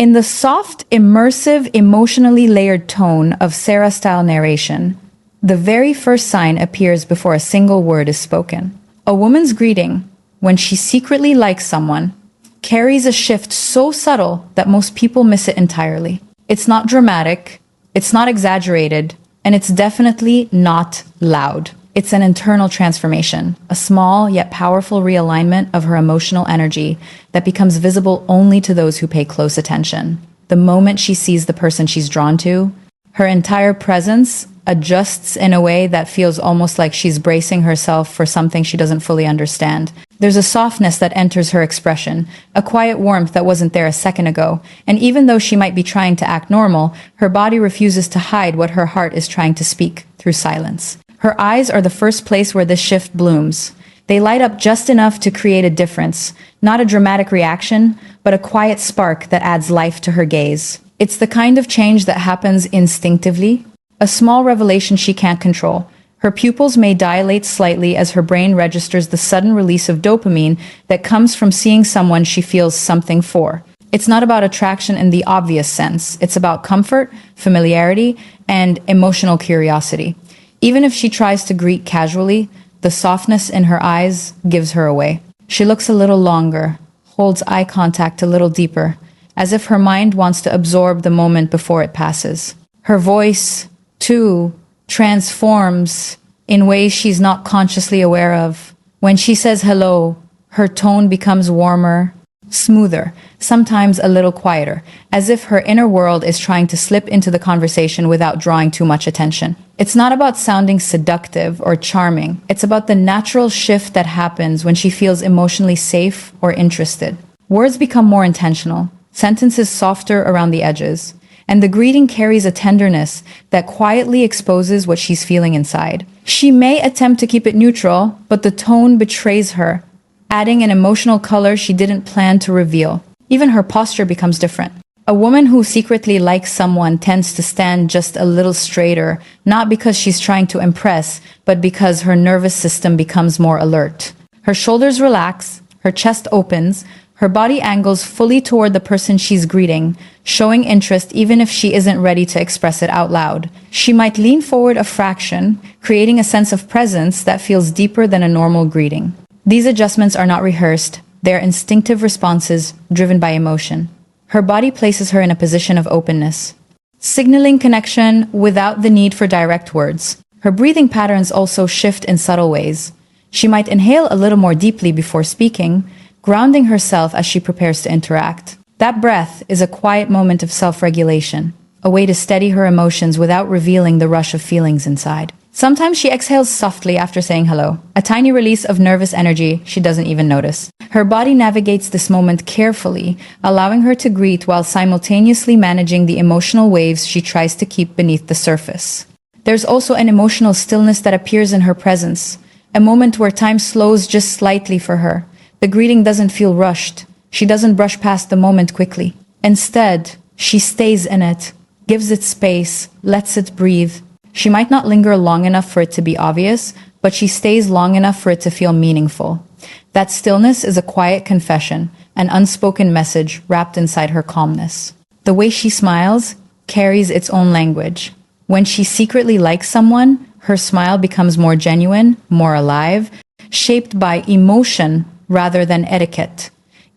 In the soft, immersive, emotionally layered tone of Sara-style narration, the very first sign appears before a single word is spoken. A woman's greeting, when she secretly likes someone, carries a shift so subtle that most people miss it entirely. It's not dramatic, it's not exaggerated, and it's definitely not loud. It's an internal transformation, a small yet powerful realignment of her emotional energy that becomes visible only to those who pay close attention. The moment she sees the person she's drawn to, her entire presence adjusts in a way that feels almost like she's bracing herself for something she doesn't fully understand. There's a softness that enters her expression, a quiet warmth that wasn't there a second ago, and even though she might be trying to act normal, her body refuses to hide what her heart is trying to speak through silence. Her eyes are the first place where this shift blooms. They light up just enough to create a difference, not a dramatic reaction, but a quiet spark that adds life to her gaze. It's the kind of change that happens instinctively, a small revelation she can't control. Her pupils may dilate slightly as her brain registers the sudden release of dopamine that comes from seeing someone she feels something for. It's not about attraction in the obvious sense. It's about comfort, familiarity, and emotional curiosity. Even if she tries to greet casually, the softness in her eyes gives her away. She looks a little longer, holds eye contact a little deeper, as if her mind wants to absorb the moment before it passes. Her voice, too, transforms in ways she's not consciously aware of. When she says hello, her tone becomes warmer, smoother, sometimes a little quieter, as if her inner world is trying to slip into the conversation without drawing too much attention. It's not about sounding seductive or charming. It's about the natural shift that happens when she feels emotionally safe or interested. Words become more intentional, sentences softer around the edges, and the greeting carries a tenderness that quietly exposes what she's feeling inside. She may attempt to keep it neutral, but the tone betrays her, adding an emotional color she didn't plan to reveal. Even her posture becomes different. A woman who secretly likes someone tends to stand just a little straighter, not because she's trying to impress, but because her nervous system becomes more alert. Her shoulders relax, her chest opens, her body angles fully toward the person she's greeting, showing interest even if she isn't ready to express it out loud. She might lean forward a fraction, creating a sense of presence that feels deeper than a normal greeting. These adjustments are not rehearsed, they're instinctive responses driven by emotion. Her body places her in a position of openness, signaling connection without the need for direct words. Her breathing patterns also shift in subtle ways. She might inhale a little more deeply before speaking, grounding herself as she prepares to interact. That breath is a quiet moment of self-regulation, a way to steady her emotions without revealing the rush of feelings inside. Sometimes she exhales softly after saying hello, a tiny release of nervous energy she doesn't even notice. Her body navigates this moment carefully, allowing her to greet while simultaneously managing the emotional waves she tries to keep beneath the surface. There's also an emotional stillness that appears in her presence, a moment where time slows just slightly for her. The greeting doesn't feel rushed. She doesn't brush past the moment quickly. Instead, she stays in it, gives it space, lets it breathe. She might not linger long enough for it to be obvious, but she stays long enough for it to feel meaningful. That stillness is a quiet confession, an unspoken message wrapped inside her calmness. The way she smiles carries its own language. When she secretly likes someone, her smile becomes more genuine, more alive, shaped by emotion rather than etiquette.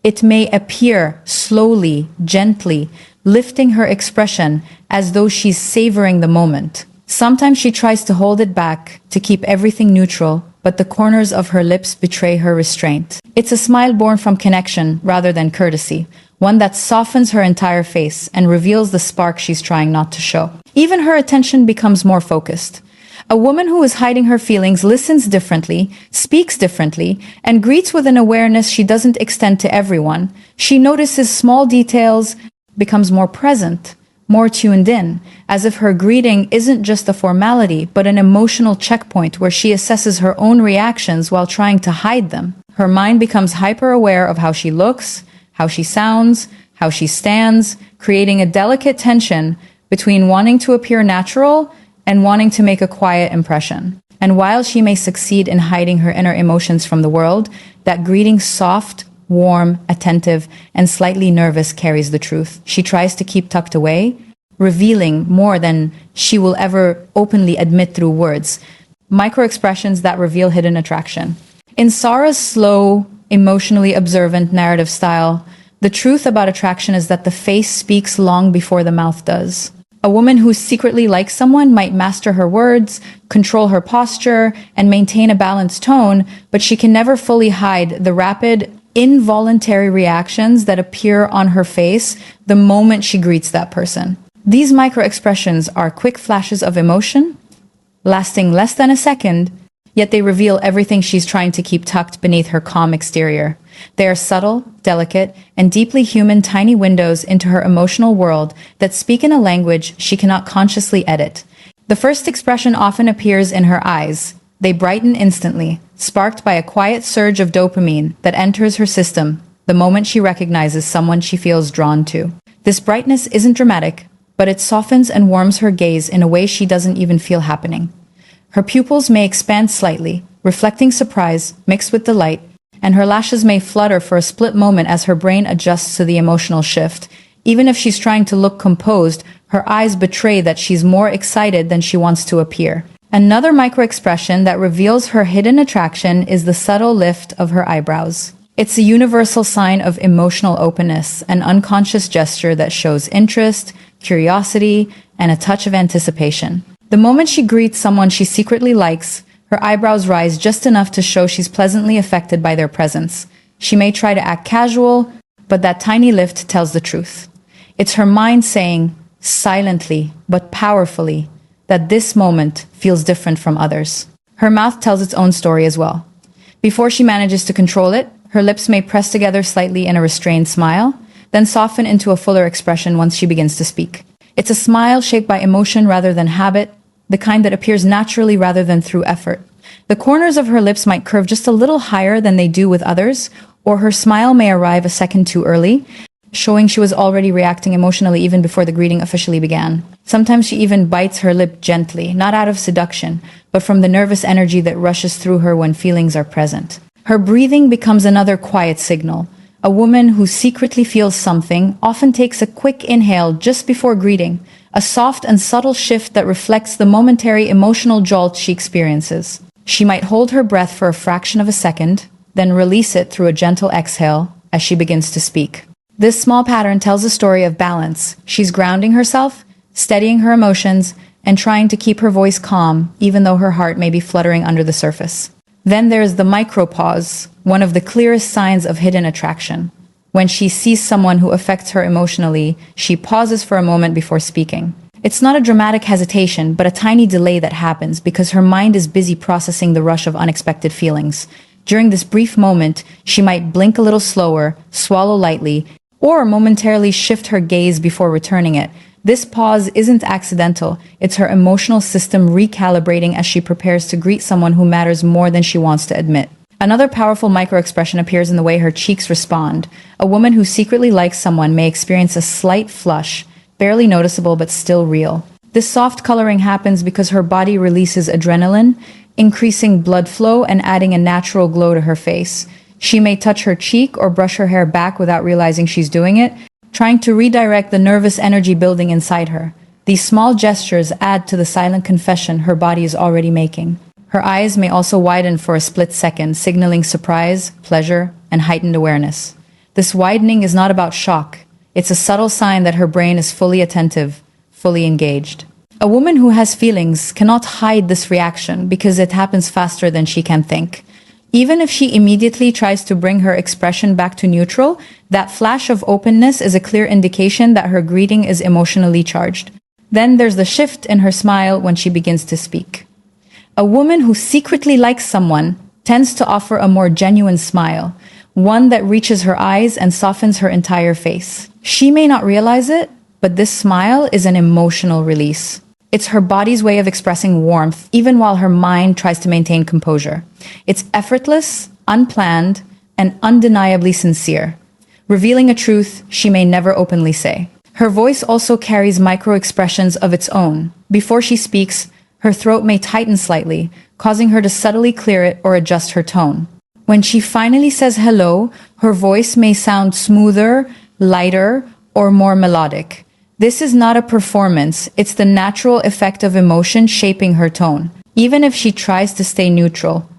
It may appear slowly, gently, lifting her expression as though she's savoring the moment. Sometimes she tries to hold it back, to keep everything neutral, but the corners of her lips betray her restraint. It's a smile born from connection rather than courtesy, one that softens her entire face and reveals the spark she's trying not to show. Even her attention becomes more focused. A woman who is hiding her feelings listens differently, speaks differently, and greets with an awareness she doesn't extend to everyone. She notices small details, becomes more present, more tuned in, as if her greeting isn't just a formality, but an emotional checkpoint where she assesses her own reactions while trying to hide them. Her mind becomes hyper-aware of how she looks, how she sounds, how she stands, creating a delicate tension between wanting to appear natural and wanting to make a quiet impression. And while she may succeed in hiding her inner emotions from the world, that greeting's soft, warm, attentive, and slightly nervous carries the truth. She tries to keep tucked away, revealing more than she will ever openly admit through words. Micro-expressions that reveal hidden attraction. In Sara's slow, emotionally observant narrative style, the truth about attraction is that the face speaks long before the mouth does. A woman who secretly likes someone might master her words, control her posture, and maintain a balanced tone, but she can never fully hide the rapid, involuntary reactions that appear on her face the moment she greets that person. These micro-expressions are quick flashes of emotion, lasting less than a second, yet they reveal everything she's trying to keep tucked beneath her calm exterior. They are subtle, delicate, and deeply human tiny windows into her emotional world that speak in a language she cannot consciously edit. The first expression often appears in her eyes. They brighten instantly, sparked by a quiet surge of dopamine that enters her system the moment she recognizes someone she feels drawn to. This brightness isn't dramatic, but it softens and warms her gaze in a way she doesn't even feel happening. Her pupils may expand slightly, reflecting surprise mixed with delight, and her lashes may flutter for a split moment as her brain adjusts to the emotional shift. Even if she's trying to look composed, her eyes betray that she's more excited than she wants to appear. Another micro-expression that reveals her hidden attraction is the subtle lift of her eyebrows. It's a universal sign of emotional openness, an unconscious gesture that shows interest, curiosity, and a touch of anticipation. The moment she greets someone she secretly likes, her eyebrows rise just enough to show she's pleasantly affected by their presence. She may try to act casual, but that tiny lift tells the truth. It's her mind saying, silently but powerfully, that this moment feels different from others. Her mouth tells its own story as well. Before she manages to control it, her lips may press together slightly in a restrained smile, then soften into a fuller expression once she begins to speak. It's a smile shaped by emotion rather than habit, the kind that appears naturally rather than through effort. The corners of her lips might curve just a little higher than they do with others, or her smile may arrive a second too early, showing she was already reacting emotionally even before the greeting officially began. Sometimes she even bites her lip gently, not out of seduction, but from the nervous energy that rushes through her when feelings are present. Her breathing becomes another quiet signal. A woman who secretly feels something often takes a quick inhale just before greeting, a soft and subtle shift that reflects the momentary emotional jolt she experiences. She might hold her breath for a fraction of a second, then release it through a gentle exhale as she begins to speak. This small pattern tells a story of balance. She's grounding herself, steadying her emotions, and trying to keep her voice calm, even though her heart may be fluttering under the surface. Then there's the micropause, one of the clearest signs of hidden attraction. When she sees someone who affects her emotionally, she pauses for a moment before speaking. It's not a dramatic hesitation, but a tiny delay that happens because her mind is busy processing the rush of unexpected feelings. During this brief moment, she might blink a little slower, swallow lightly, or momentarily shift her gaze before returning it. This pause isn't accidental. It's her emotional system recalibrating as she prepares to greet someone who matters more than she wants to admit. Another powerful microexpression appears in the way her cheeks respond. A woman who secretly likes someone may experience a slight flush, barely noticeable but still real. This soft coloring happens because her body releases adrenaline, increasing blood flow and adding a natural glow to her face. She may touch her cheek or brush her hair back without realizing she's doing it, trying to redirect the nervous energy building inside her. These small gestures add to the silent confession her body is already making. Her eyes may also widen for a split second, signaling surprise, pleasure, and heightened awareness. This widening is not about shock. It's a subtle sign that her brain is fully attentive, fully engaged. A woman who has feelings cannot hide this reaction because it happens faster than she can think. Even if she immediately tries to bring her expression back to neutral, that flash of openness is a clear indication that her greeting is emotionally charged. Then there's the shift in her smile when she begins to speak. A woman who secretly likes someone tends to offer a more genuine smile, one that reaches her eyes and softens her entire face. She may not realize it, but this smile is an emotional release. It's her body's way of expressing warmth, even while her mind tries to maintain composure. It's effortless, unplanned, and undeniably sincere, revealing a truth she may never openly say. Her voice also carries micro-expressions of its own. Before she speaks, her throat may tighten slightly, causing her to subtly clear it or adjust her tone. When she finally says hello, her voice may sound smoother, lighter, or more melodic. This is not a performance, it's the natural effect of emotion shaping her tone. Even if she tries to stay neutral,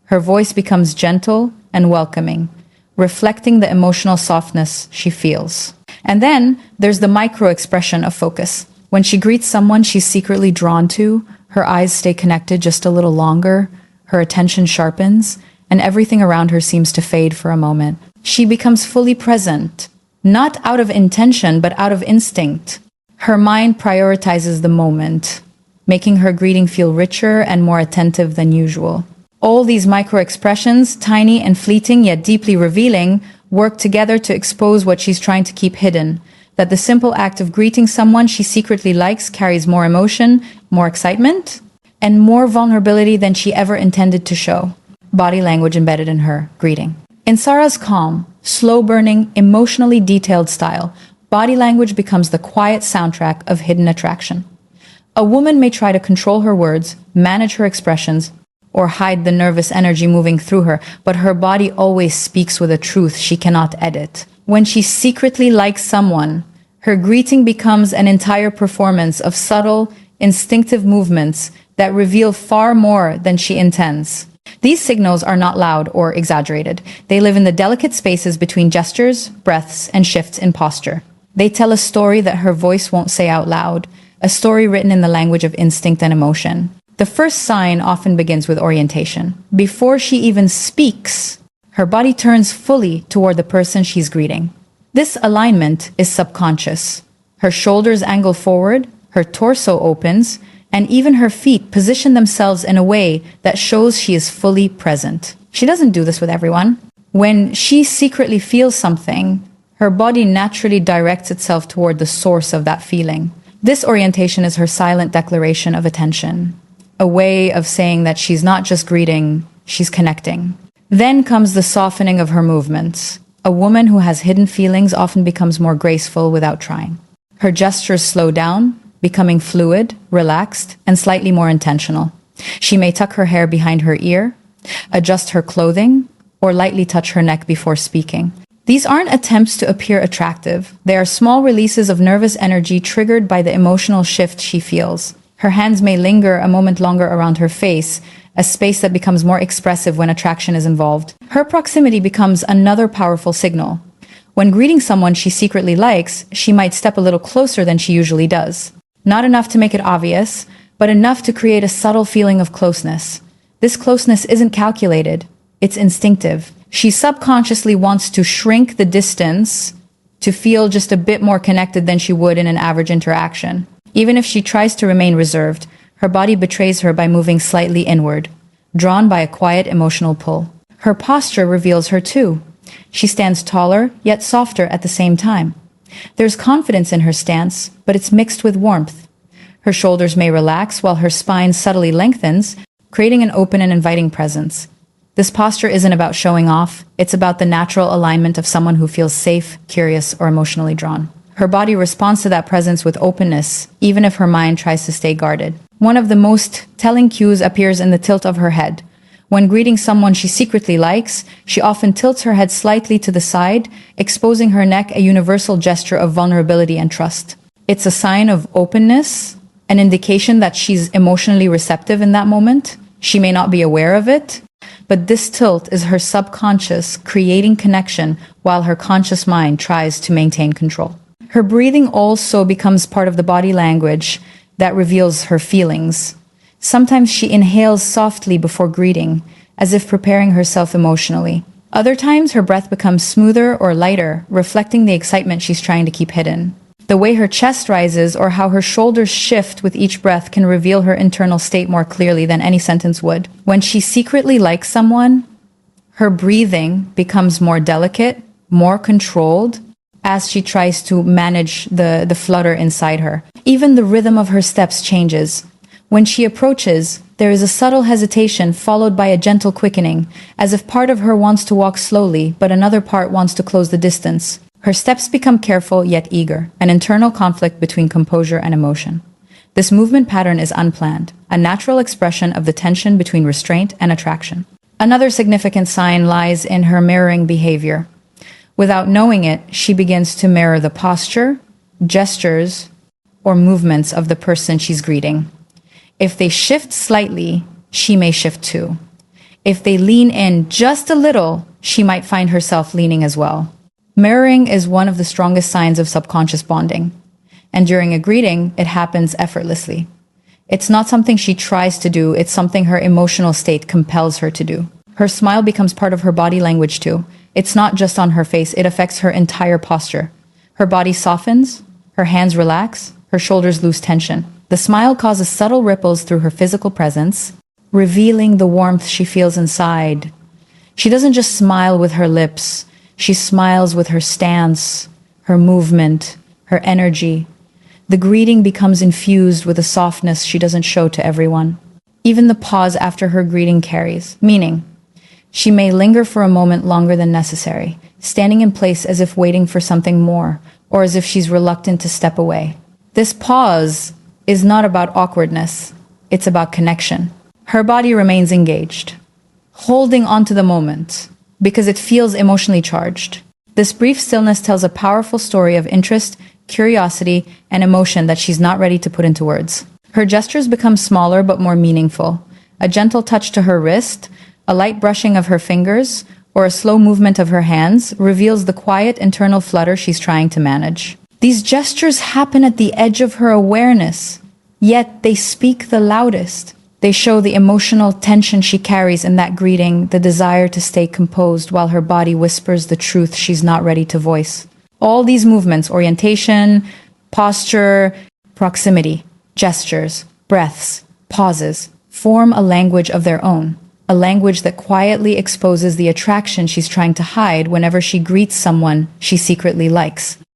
her voice becomes gentle and welcoming, reflecting the emotional softness she feels. And then there's the micro-expression of focus. When she greets someone she's secretly drawn to, her eyes stay connected just a little longer, her attention sharpens, and everything around her seems to fade for a moment. She becomes fully present, not out of intention, but out of instinct. Her mind prioritizes the moment, making her greeting feel richer and more attentive than usual. All these micro-expressions, tiny and fleeting yet deeply revealing, work together to expose what she's trying to keep hidden. That the simple act of greeting someone she secretly likes carries more emotion, more excitement, and more vulnerability than she ever intended to show. Body language embedded in her greeting. In Sara's calm, slow-burning, emotionally detailed style, body language becomes the quiet soundtrack of hidden attraction. A woman may try to control her words, manage her expressions, or hide the nervous energy moving through her, but her body always speaks with a truth she cannot edit. When she secretly likes someone, her greeting becomes an entire performance of subtle, instinctive movements that reveal far more than she intends. These signals are not loud or exaggerated. They live in the delicate spaces between gestures, breaths, and shifts in posture. They tell a story that her voice won't say out loud, a story written in the language of instinct and emotion. The first sign often begins with orientation. Before she even speaks, her body turns fully toward the person she's greeting. This alignment is subconscious. Her shoulders angle forward, her torso opens, and even her feet position themselves in a way that shows she is fully present. She doesn't do this with everyone. When she secretly feels something, her body naturally directs itself toward the source of that feeling. This orientation is her silent declaration of attention, a way of saying that she's not just greeting, she's connecting. Then comes the softening of her movements. A woman who has hidden feelings often becomes more graceful without trying. Her gestures slow down, becoming fluid, relaxed, and slightly more intentional. She may tuck her hair behind her ear, adjust her clothing, or lightly touch her neck before speaking. These aren't attempts to appear attractive. They are small releases of nervous energy triggered by the emotional shift she feels. Her hands may linger a moment longer around her face, a space that becomes more expressive when attraction is involved. Her proximity becomes another powerful signal. When greeting someone she secretly likes, she might step a little closer than she usually does. Not enough to make it obvious, but enough to create a subtle feeling of closeness. This closeness isn't calculated, it's instinctive. She subconsciously wants to shrink the distance to feel just a bit more connected than she would in an average interaction. Even if she tries to remain reserved, her body betrays her by moving slightly inward, drawn by a quiet emotional pull. Her posture reveals her too. She stands taller, yet softer at the same time. There's confidence in her stance, but it's mixed with warmth. Her shoulders may relax while her spine subtly lengthens, creating an open and inviting presence. This posture isn't about showing off, it's about the natural alignment of someone who feels safe, curious, or emotionally drawn. Her body responds to that presence with openness, even if her mind tries to stay guarded. One of the most telling cues appears in the tilt of her head. When greeting someone she secretly likes, she often tilts her head slightly to the side, exposing her neck, a universal gesture of vulnerability and trust. It's a sign of openness, an indication that she's emotionally receptive in that moment. She may not be aware of it, but this tilt is her subconscious creating connection while her conscious mind tries to maintain control. Her breathing also becomes part of the body language that reveals her feelings. Sometimes she inhales softly before greeting, as if preparing herself emotionally. Other times her breath becomes smoother or lighter, reflecting the excitement she's trying to keep hidden. The way her chest rises or how her shoulders shift with each breath can reveal her internal state more clearly than any sentence would. When she secretly likes someone, her breathing becomes more delicate, more controlled, as she tries to manage the flutter inside her. Even the rhythm of her steps changes. When she approaches, there is a subtle hesitation followed by a gentle quickening, as if part of her wants to walk slowly, but another part wants to close the distance. Her steps become careful yet eager, an internal conflict between composure and emotion. This movement pattern is unplanned, a natural expression of the tension between restraint and attraction. Another significant sign lies in her mirroring behavior. Without knowing it, she begins to mirror the posture, gestures, or movements of the person she's greeting. If they shift slightly, she may shift too. If they lean in just a little, she might find herself leaning as well. Mirroring is one of the strongest signs of subconscious bonding. And during a greeting, it happens effortlessly. It's not something she tries to do, it's something her emotional state compels her to do. Her smile becomes part of her body language too. It's not just on her face, it affects her entire posture. Her body softens, her hands relax, her shoulders lose tension. The smile causes subtle ripples through her physical presence, revealing the warmth she feels inside. She doesn't just smile with her lips, she smiles with her stance, her movement, her energy. The greeting becomes infused with a softness she doesn't show to everyone. Even the pause after her greeting carries, meaning she may linger for a moment longer than necessary, standing in place as if waiting for something more, or as if she's reluctant to step away. This pause is not about awkwardness, it's about connection. Her body remains engaged, holding on to the moment, because it feels emotionally charged. This brief stillness tells a powerful story of interest, curiosity, and emotion that she's not ready to put into words. Her gestures become smaller but more meaningful. A gentle touch to her wrist, a light brushing of her fingers, or a slow movement of her hands reveals the quiet internal flutter she's trying to manage. These gestures happen at the edge of her awareness, yet they speak the loudest. They show the emotional tension she carries in that greeting, the desire to stay composed while her body whispers the truth she's not ready to voice. All these movements, orientation, posture, proximity, gestures, breaths, pauses, form a language of their own, a language that quietly exposes the attraction she's trying to hide whenever she greets someone she secretly likes.